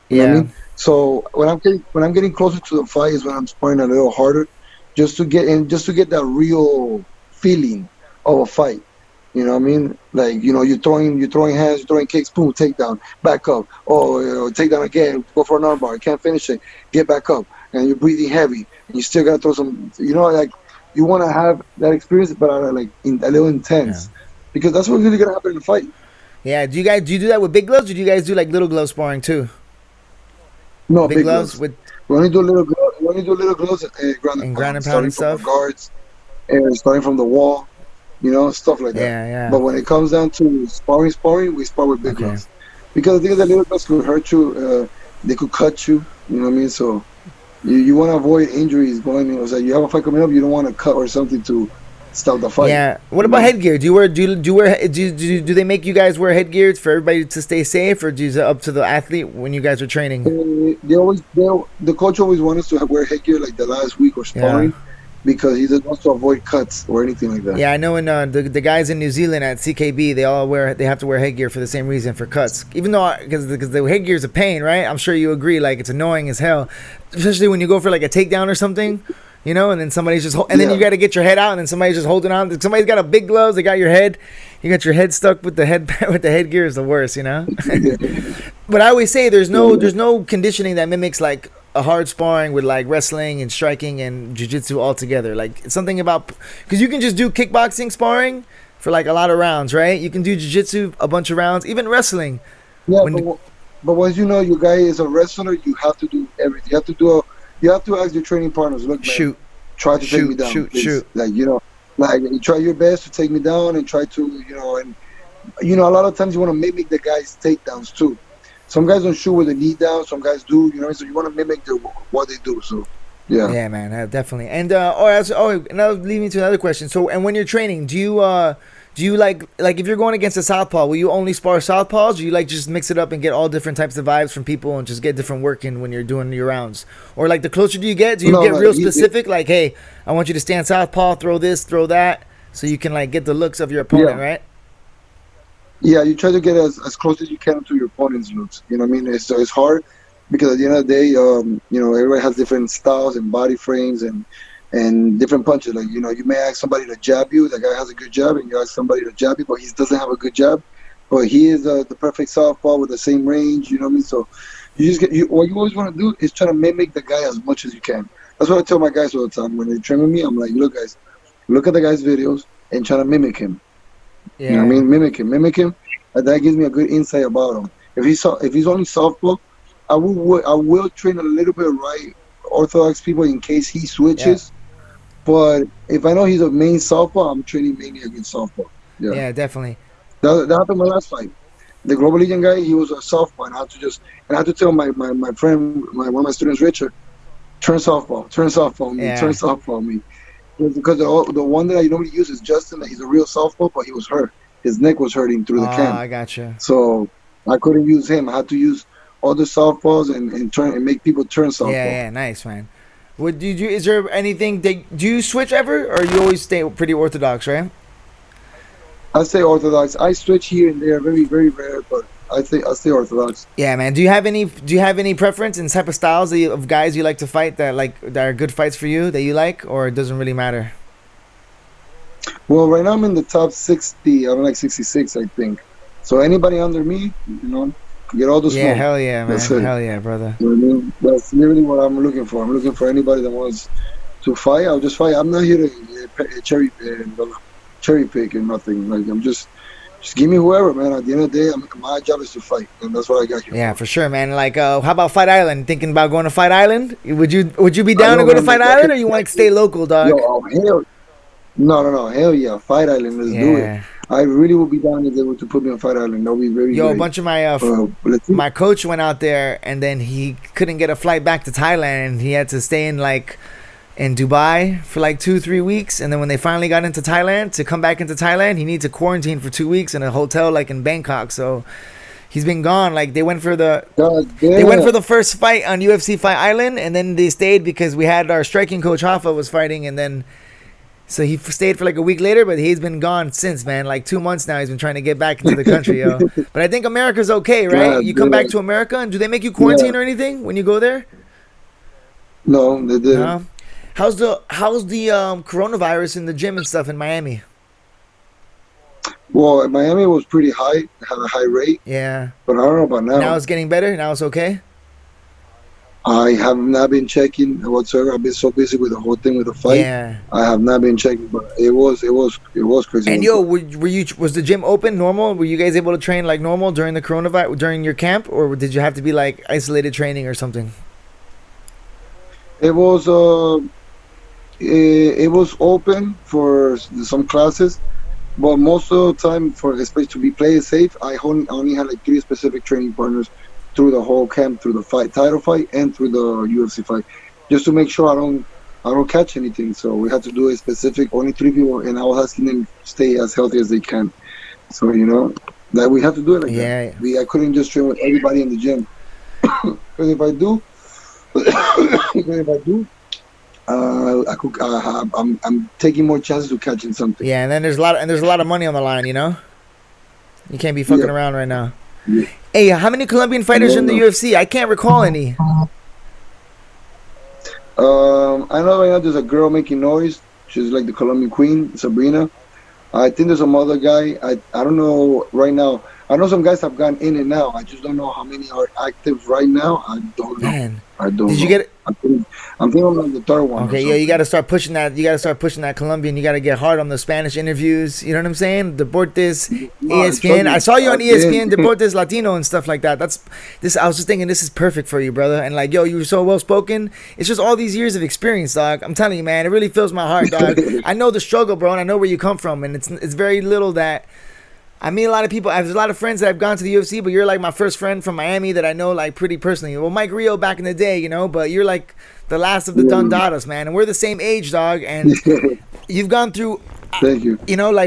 You know what I mean? So when I'm getting closer to the fight is when I'm sparring a little harder, just to get that real feeling of a fight. You know what I mean? Like, you know, you're throwing hands, you're throwing kicks, boom, takedown, back up. Oh, you know, takedown again, go for an armbar, can't finish it, get back up, and you're breathing heavy, and you still gotta throw some. You know, like you want to have that experience, but like a little intense, because that's what's really gonna happen in the fight. Yeah. Do you do that with big gloves, or do you guys do like little glove sparring too? No, big gloves. With we only do little gloves. We only do little gloves and ground and pound and stuff. Guards, and starting from the wall. You know, stuff like that. Yeah. But when it comes down to sparring, we spar with big gloves. Because the thing is that little gloves could hurt you, they could cut you, you know what I mean? So you want to avoid injuries going, you know, so you have a fight coming up, you don't want to cut or something to stop the fight. Yeah. What about headgear? Do they make you guys wear headgear for everybody to stay safe, or is it up to the athlete when you guys are training? The coach always wants us to wear headgear like the last week or sparring. Yeah. Because he just wants to avoid cuts or anything like that. Yeah, I know. In the guys in New Zealand at CKB, they have to wear headgear for the same reason, for cuts. Even though because the headgear is a pain, right? I'm sure you agree. Like, it's annoying as hell, especially when you go for like a takedown or something, you know, and then somebody's just then you got to get your head out, and then somebody's just holding on. Somebody's got a big gloves. They got your head. You got your head stuck with the headgear is the worst, you know. But I always say there's no conditioning that mimics like a hard sparring with like wrestling and striking and jiu-jitsu all together. Like, it's something about, because you can just do kickboxing sparring for like a lot of rounds, right? You can do jiu-jitsu a bunch of rounds, even wrestling. Yeah, but once you know your guy is a wrestler, you have to do everything. You have to ask your training partners, look, man, try to take me down. Shoot. Like, you know, like, you try your best to take me down and try to, you know, and you know, a lot of times you want to mimic the guy's takedowns too. Some guys don't shoot with the knee down. Some guys do, you know. So you want to mimic what they do. So, yeah. Yeah, man, definitely. And now lead me to another question. So, and when you're training, do you like if you're going against a southpaw, will you only spar southpaws? Or do you like just mix it up and get all different types of vibes from people and just get different work in when you're doing your rounds? Or like the closer do you get real specific? Like, hey, I want you to stand southpaw, throw this, throw that, so you can like get the looks of your opponent, right? Yeah, you try to get as close as you can to your opponent's looks. You know what I mean? It's hard because at the end of the day, you know, everybody has different styles and body frames and different punches. Like, you know, you may ask somebody to jab you. That guy has a good jab, and you ask somebody to jab you, but he doesn't have a good jab. But he is the perfect southpaw with the same range. You know what I mean? So you just what you always want to do is try to mimic the guy as much as you can. That's what I tell my guys all the time when they train with me. I'm like, look, guys, look at the guy's videos and try to mimic him. Yeah. You know what I mean? Mimic him. And that gives me a good insight about him. If he's only southpaw, I will train a little bit right orthodox people in case he switches. Yeah. But if I know he's a main southpaw, I'm training mainly against southpaw. Yeah, definitely. That happened my last fight. The Global Legion guy, he was a southpaw, and I had to tell my friend, one of my students, Richard, turn southpaw me. Because the one that I normally use is Justin. He's a real southpaw, but he was hurt. His neck was hurting through the camp. I gotcha. So I couldn't use him. I had to use other southpaws and turn and make people turn southpaw. Yeah, nice, man. Is there anything do you switch ever, or you always stay pretty orthodox, right? I stay orthodox. I switch here and there, very, very rare, but I stay orthodox. Yeah, man. Do you have any preference in type of styles of guys you like to fight that are good fights for you that you like, or it doesn't really matter? Well, right now I'm in the top 60. I'm like 66, I think. So anybody under me, get all the smoke. Yeah, hell yeah, man. Hell yeah, brother. You know what I mean? That's literally what I'm looking for. I'm looking for anybody that wants to fight. I'll just fight. I'm not here to cherry pick and nothing. Like I'm just give me whoever, man. At the end of the day, my job is to fight, and that's what I got here. Yeah, for sure, man. Like, how about Fight Island? Thinking about going to Fight Island? Would you be down to go to Fight Island, or you want to stay local, dog? Hell, no, hell yeah, Fight Island. Let's do it. I really would be down if they were to put me on Fight Island. That would be very. A bunch of my coach went out there, and then he couldn't get a flight back to Thailand, and he had to stay in Dubai for 2-3 weeks, and then when they finally got into Thailand, to come back into Thailand, he needs to quarantine for 2 weeks in a hotel in Bangkok. So he's been gone. They went for the first fight on UFC Fight Island, and then they stayed because we had our striking coach Hoffa was fighting, and then so he stayed for a week later, but he's been gone since, man. 2 months now he's been trying to get back into the country, yo. But I think America's okay, right? You come back to America, and do they make you quarantine or anything when you go there? No, they didn't. No? How's the coronavirus in the gym and stuff in Miami? Well, Miami was pretty high, had a high rate. Yeah. But I don't know about now. Now it's getting better? Now it's okay? I have not been checking whatsoever. I've been so busy with the whole thing with the fight. Yeah. I have not been checking, but it was crazy. And was the gym open normal? Were you guys able to train normal during the coronavirus during your camp, or did you have to be isolated training or something? It was open for some classes, but most of the time, especially to be playing safe, I only had 3 specific training partners through the whole camp, through the title fight, and through the UFC fight, just to make sure I don't catch anything. So we had to do a specific, only 3 people, and I was asking them to stay as healthy as they can. So that we have to do it that. I couldn't just train with everybody in the gym, because if I do. I'm taking more chances to catching something. Yeah, and then there's a lot of money on the line. You can't be fucking around right now. Yeah. Hey, how many Colombian fighters in the UFC? I can't recall any. I know right now there's a girl making noise. She's the Colombian queen, Sabrina. I think there's some other guy. I don't know right now. I know some guys have gone in and out. I just don't know how many are active right now. I don't know. Man. I don't Did know. you get it? I'm thinking on the third one. Okay, you got to start pushing that. You got to start pushing that Colombian. You got to get hard on the Spanish interviews. You know what I'm saying? Deportes, ESPN. I saw you on ESPN, Deportes Latino and stuff like that. I was just thinking this is perfect for you, brother. And you were so well spoken. It's just all these years of experience, dog. I'm telling you, man. It really fills my heart, dog. I know the struggle, bro, and I know where you come from, and it's very little that. I meet a lot of people. I have a lot of friends that have gone to the UFC, but you're my first friend from Miami that I know pretty personally. Well, Mike Rio back in the day, but you're the last of the Dundadas, man. And we're the same age, dog. And you've gone through. Thank you.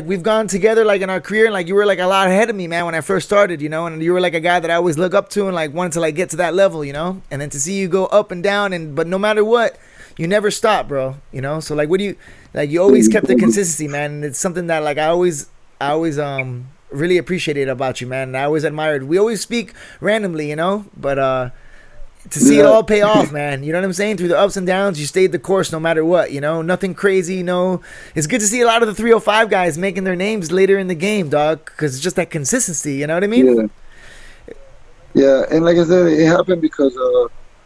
We've gone together in our career, and you were a lot ahead of me, man, when I first started, and you were a guy that I always look up to and wanted to get to that level, and then to see you go up and down, but no matter what, you never stop, bro. So what do you you always kept the consistency, man, and it's something that I always really appreciated about you, man. And I always admired. We always speak randomly, but to see it all pay off, man. You know what I'm saying? Through the ups and downs, you stayed the course no matter what, nothing crazy. It's good to see a lot of the 305 guys making their names later in the game, dog, because it's just that consistency. You know what I mean? Yeah, and like I said, it happened because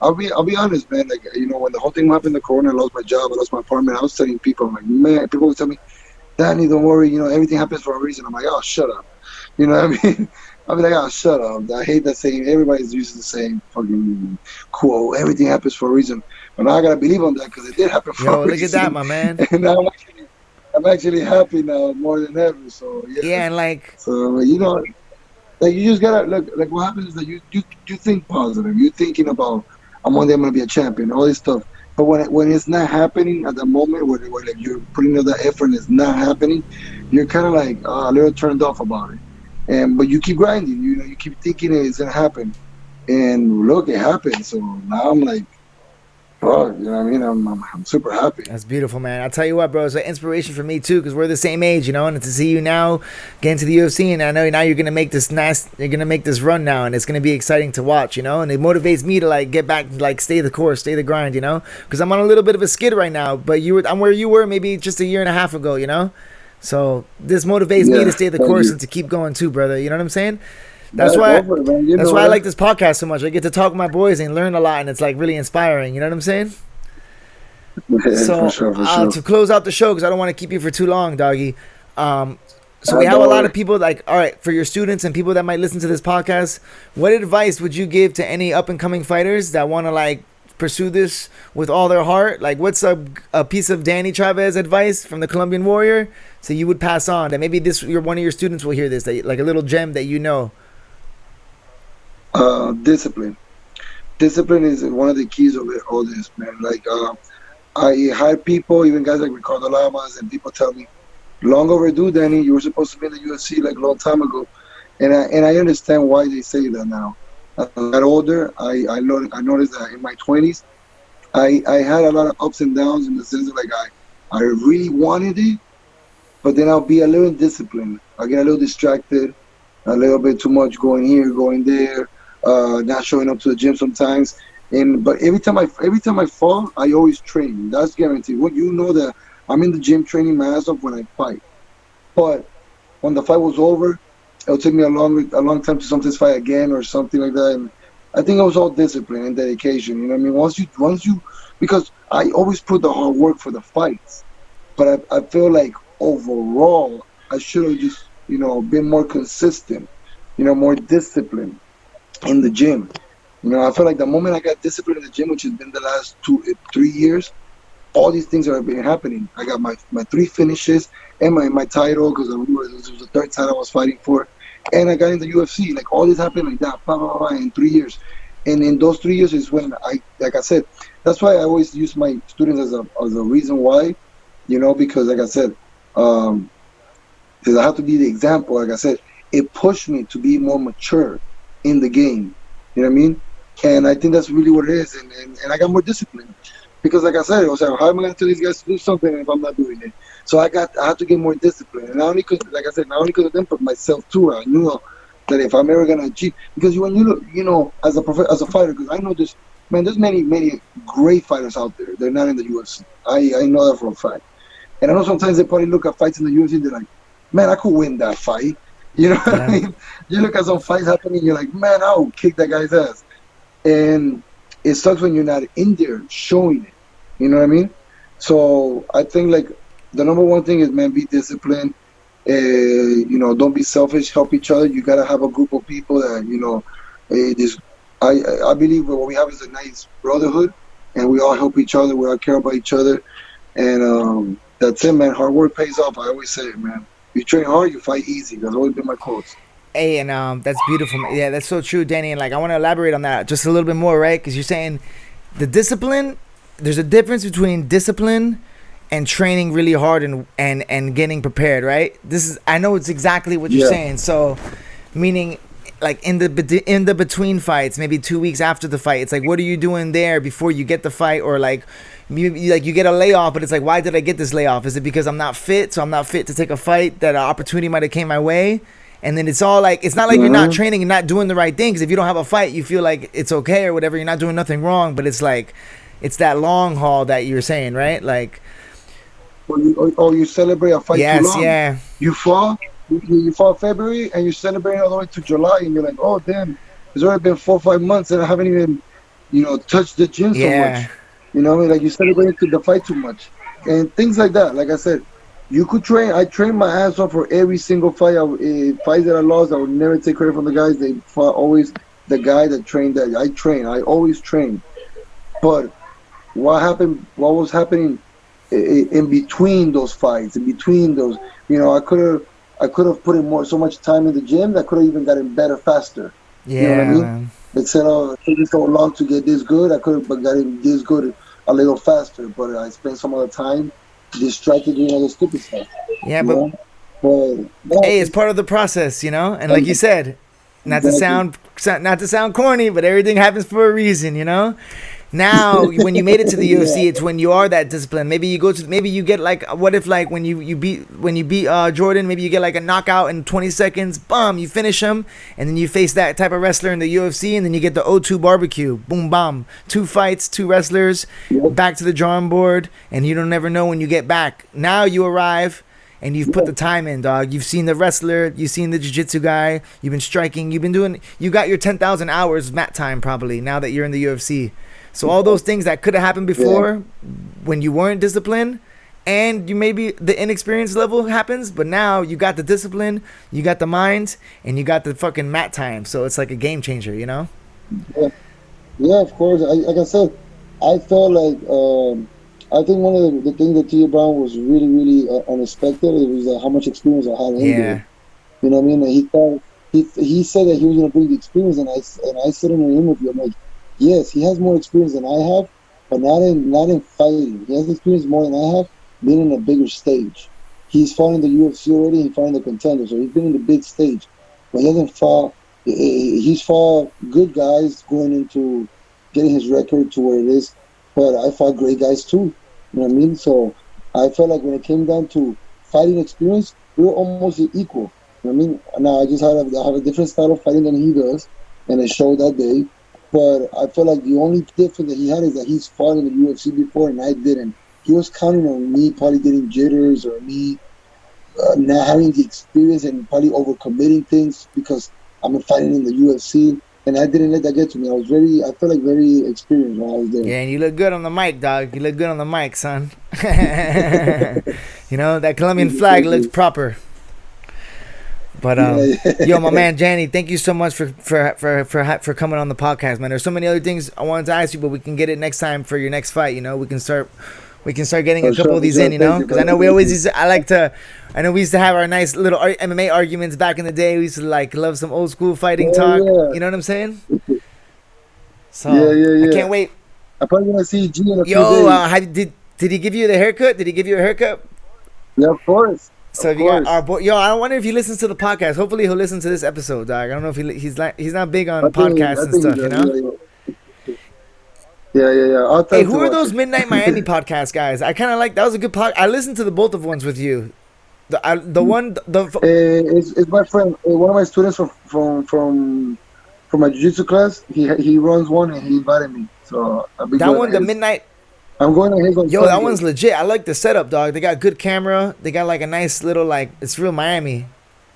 I'll be honest, man. When the whole thing happened, the corona, I lost my job, I lost my apartment. I was telling people, man, people would tell me, Danny, don't worry, everything happens for a reason. I'm like, oh, shut up. You know what I mean? I'll be like, oh, shut up. I hate that saying. Everybody's using the same fucking quote. Everything happens for a reason. But now I got to believe on that because it did happen for a reason. Look at that, my man. And now I'm actually happy now more than ever. So, yeah. Yeah, and So, you just got to, look, what happens is that you think positive. You're thinking about, one day I'm going to be a champion, all this stuff. But when it's not happening at the moment, where you're putting in that effort and it's not happening, you're kind of a little turned off about it. But you keep grinding, you keep thinking it's gonna happen, and look, it happened. So now I'm Bro, you know what I mean? I'm super happy. That's beautiful, man. I'll tell you what, bro, it's an inspiration for me too, because we're the same age, you know. And to see you now get into the UFC, and I know now you're gonna make this you're gonna make this run now, and it's gonna be exciting to watch, you know. And it motivates me to like get back, like stay the course, stay the grind, you know. Because I'm on a little bit of a skid right now, but I'm where you were maybe just a year and a half ago, you know. So this motivates me to stay the course and to keep going too, brother. You know what I'm saying? That's why. That's why I like this podcast so much. I get to talk with my boys and learn a lot, and it's like really inspiring. You know what I'm saying? So for sure. to close out the show, because I don't want to keep you for too long, doggy. So we have a lot of people like, all right, for your students and people that might listen to this podcast, what advice would you give to any up and coming fighters that want to like pursue this with all their heart? Like, what's a piece of Danny Chavez advice from the Colombian Warrior so you would pass on that maybe one of your students will hear this, that, like a little gem that you know? Discipline. Discipline is one of the keys of all this, man. Like, I hire people, even guys like Ricardo Lamas, and people tell me, long overdue, Danny. You were supposed to be in the UFC like a long time ago, and I understand why they say that now. As I got older, I noticed that in my 20s, I had a lot of ups and downs in the sense of like I really wanted it, but then I'll be a little indisciplined. I get a little distracted, a little bit too much going here, going there, not showing up to the gym sometimes. But every time I fall, I always train. That's guaranteed. Well, you know that I'm in the gym training my ass off when I fight. But when the fight was over, it'll take me a long time to sometimes fight again or something like that. And I think it was all discipline and dedication. You know what I mean? Once you, because I always put the hard work for the fights, but I feel like overall I should have just been more consistent, more disciplined in the gym. I feel like the moment I got disciplined in the gym, which has been the last 3 years, all these things have been happening. I got my 3 finishes and my title, because this was the 3rd title I was fighting for, and I got in the UFC. Like, all this happened like that, in 3 years. And in those 3 years is when like I said, that's why I always use my students as a reason why, because like I said, because I have to be the example. Like I said, it pushed me to be more mature in the game. You know what I mean? And I think that's really what it is. And I got more discipline. Because like I said, I was like, how am I going to tell these guys to do something if I'm not doing it? So I have to get more discipline. And not only because, like I said, not only because of them, but myself too. I knew that if I'm ever going to achieve, because when you look, as a fighter, because I know there's many great fighters out there. They're not in the UFC. I know that for a fact. And I know sometimes they probably look at fights in the UFC and they're like, man, I could win that fight. You know what I mean? You look at some fights happening, you're like, man, I'll kick that guy's ass. And it sucks when you're not in there showing it. You know what I mean? So I think like the number one thing is, man, be disciplined. Don't be selfish. Help each other. You gotta have a group of people that I believe what we have is a nice brotherhood, and we all help each other. We all care about each other, and that's it, man. Hard work pays off. I always say it, man. You train hard, you fight easy. That's always been my quote. Hey, and that's beautiful. Yeah, that's so true, Danny. And like, I want to elaborate on that just a little bit more, right? Because you're saying the discipline. There's a difference between discipline and training really hard and getting prepared, right? I know it's exactly what you're saying. So, meaning, like in the between fights, maybe 2 weeks after the fight, it's like, what are you doing there before you get the fight? Or like you get a layoff, but it's like, why did I get this layoff? Is it because I'm not fit? So I'm not fit to take a fight that an opportunity might have came my way? And then it's all like, it's not like you're not training and not doing the right thing. Because if you don't have a fight, you feel like it's okay or whatever. You're not doing nothing wrong. But it's like, it's that long haul that you're saying, right? Like, you celebrate a fight too long. Yeah. You fall February and you're celebrating all the way to July, and you're like, oh damn, it's already been 4 or 5 months and I haven't even, touched the gym so much. You know what I mean? Like, you celebrate the fight too much and things like that. Like I said, you could train. I trained my ass off for every single fight. Fights that I lost, I would never take credit from the guys. They fought always the guy that trained that. I always train. But what was happening in between those fights, in between those, I could have put in so much time in the gym that could have even gotten better faster. Yeah. You know what I mean? Instead of taking so long to get this good, I could have gotten this good a little faster. But I spent some of the time distracted doing other stupid stuff. Yeah, but hey, it's part of the process, And like you said, not to sound corny, but everything happens for a reason, Now, when you made it to the Yeah. UFC, it's when you are that disciplined. Maybe you go to, maybe you get like, what if like when you beat Jordan, maybe you get like a knockout in 20 seconds, boom, you finish him, and then you face that type of wrestler in the UFC, and then you get the O2 barbecue, boom, bam, 2 fights, 2 wrestlers, back to the drawing board, and you don't ever know when you get back. Now you arrive. And you've put the time in, dog. You've seen the wrestler. You've seen the jiu-jitsu guy. You've been striking. You've been doing. You got your 10,000 hours mat time probably now that you're in the UFC. So all those things that could have happened before, when you weren't disciplined, and you maybe the inexperience level happens, but now you got the discipline, you got the mind, and you got the fucking mat time. So it's like a game changer, you know? Yeah, of course. Like I said, I felt like. I think one of the things that Tia Brown was really, really unexpected. It was how much experience I had in there. You know what I mean? And he said that he was going to bring the experience, and I said in an interview, I'm like, yes, he has more experience than I have, but not in fighting. He has experience more than I have, being in a bigger stage. He's fought in the UFC already. He fought in the Contender, so he's been in the big stage. But he hasn't fought. He's fought good guys going into getting his record to where it is. But I fought great guys too, you know what I mean? So I felt like when it came down to fighting experience, we were almost equal. You know what I mean? Now I just have a different style of fighting than he does, and it showed that day. But I feel like the only difference that he had is that he's fought in the UFC before and I didn't. He was counting on me probably getting jitters or me not having the experience and probably overcommitting things because I've been fighting in the UFC. And I didn't let that get to me. I felt like very experienced when I was there. Yeah, and you look good on the mic, dog. You look good on the mic, son. You know, that Colombian flag looks proper. But yo, my man Danny, thank you so much for coming on the podcast, man. There's so many other things I wanted to ask you, but we can get it next time for your next fight. You know, we can start getting a couple of these in, you know, because I know we always I know we used to have our nice little MMA arguments back in the day. We used to like love some old school fighting talk. Yeah. You know what I'm saying? So Yeah. I can't wait. I probably want to see G in a few days. Did he give you the haircut? Did he give you a haircut? Yeah, of course. So if you got our boy, I wonder if he listens to the podcast. Hopefully he'll listen to this episode, dog. I don't know if he's not big on podcasts and stuff, you know. Yeah. Hey, who are those Midnight Miami podcast guys? I kind of like that was a good pod. I listened to the both of ones with you. It's my friend, one of my students from my jiu-jitsu class. He runs one and he invited me. So I'll be that one, the Midnight. I'm going to his on Yo, Sunday. that one's legit. I like the setup, dog. They got good camera. They got like a nice little like it's real Miami.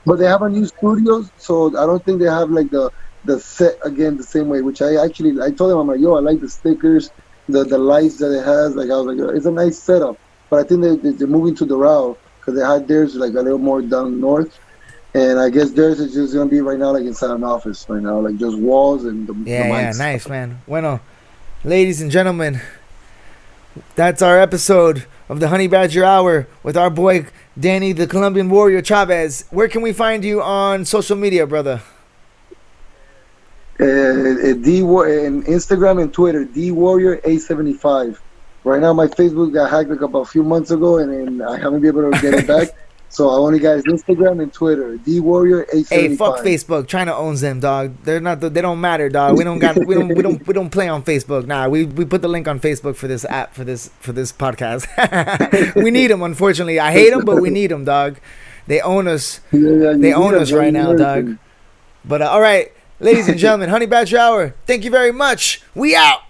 But they have a new studio, so I don't think they have like the set again the same way. Which I told them, I'm like, yo, I like the stickers, the lights that it has. Like I was like, it's a nice setup. But I think they're moving to Doral because they had theirs like a little more down north, and I guess theirs is just gonna be right now like inside an office right now, like just walls and the mics. Yeah, nice, man. Bueno, ladies and gentlemen, that's our episode of the Honey Badger Hour with our boy Danny, the Colombian Warrior Chavez. Where can we find you on social media, brother? In Instagram and Twitter, DWarrior875. Right now, my Facebook got hacked like about a few months ago, and I haven't been able to get it back. So I only got Instagram and Twitter, DWarrior875. Hey, fuck Facebook. China owns them, dog. They're not. They don't matter, dog. We don't play on Facebook. Nah, we put the link on Facebook for this app for this podcast. We need them, unfortunately. I hate them, but we need them, dog. They own us. They own us right now, dog. But all right, ladies and gentlemen, Honey Badger Hour. Thank you very much. We out.